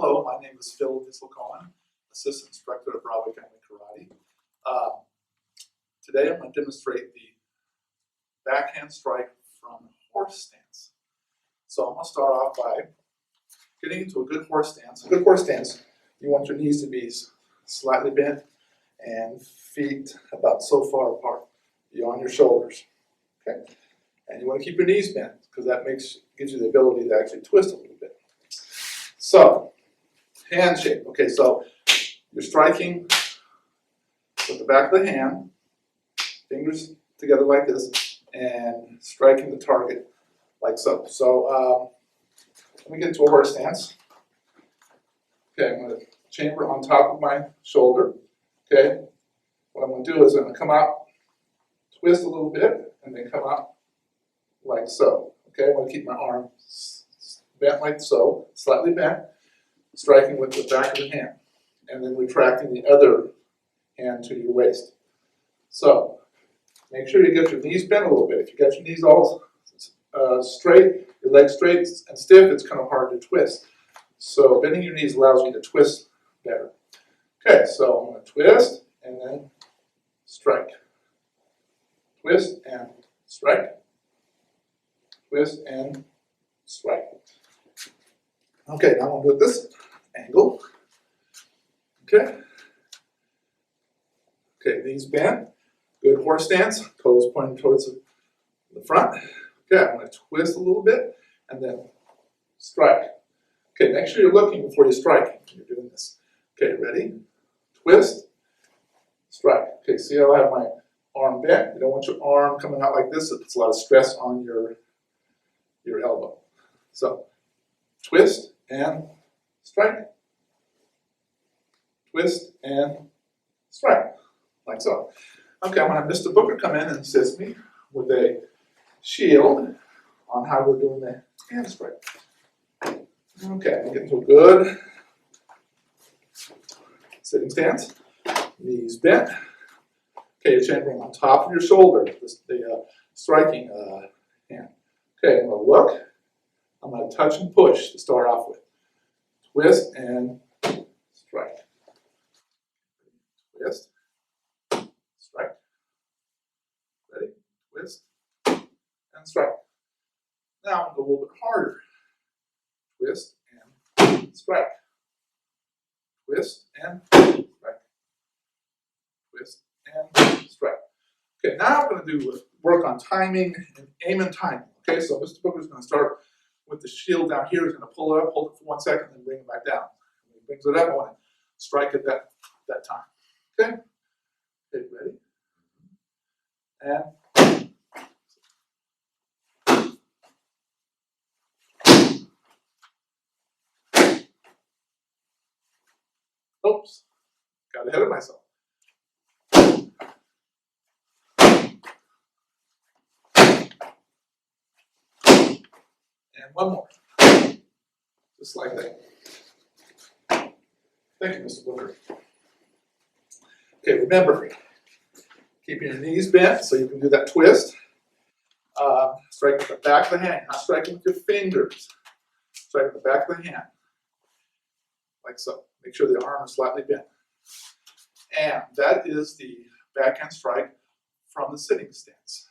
Hello, my name is Phil Disselcohen, Assistant Instructor at Broadway Family Karate. Today I'm going to demonstrate the backhand strike from horse stance. So I'm going to start off by getting into a good horse stance. A good horse stance, you want your knees to be slightly bent and feet about so far apart beyond your shoulders. Okay, and you want to keep your knees bent because that gives you the ability to actually twist a little bit. So, hand shape. Okay, so you're striking with the back of the hand, fingers together like this, and striking the target like so. So, let me get into a horse stance. Okay, I'm going to chamber on top of my shoulder. Okay, what I'm going to do is I'm going to come out, twist a little bit, and then come out like so. Okay, I'm going to keep my arm bent like so, slightly bent, striking with the back of the hand, and then retracting the other hand to your waist. So, make sure you get your knees bent a little bit. If you got your knees all straight, your legs straight and stiff, it's kind of hard to twist. So, bending your knees allows you to twist better. Okay, so I'm going to twist and then strike. Twist and strike. Twist and strike. Okay, now I'm going to do it this angle. Okay. Okay, knees bent. Good horse stance. Toes pointing towards the front. Okay, I'm going to twist a little bit and then strike. Okay, make sure you're looking before you strike when you're doing this. Okay, ready? Twist. Strike. Okay, see how I have my arm bent? You don't want your arm coming out like this. It puts a lot of stress on your elbow. So, twist and strike. Twist and strike, like so. Okay, I'm going to have Mr. Booker come in and assist me with a shield on how we're doing the hand strike. Okay, I'm getting to a good sitting stance. Knees bent. Okay, you're chambering on top of your shoulder, the striking hand. Okay, I'm going to look. I'm going to touch and push to start off with. Twist and strike. Twist, strike. Ready? Twist and strike. Now I'm going to go a little bit harder. Twist and strike. Twist and strike. Twist and strike. Okay, now I'm going to do work on timing and aim and timing. Okay, so Mr. Booker is going to start with the shield down here. He's going to pull it up, hold it for 1 second, then bring it back down. When he brings it up, I want to strike at that time. Okay? Okay, ready? And oops, got ahead of myself. And one more. Just like that. Thank you, Mr. Booker. Okay, remember, keeping your knees bent so you can do that twist. Strike with the back of the hand, not striking with your fingers. Strike with the back of the hand, like so. Make sure the arm is slightly bent. And that is the backhand strike from the sitting stance.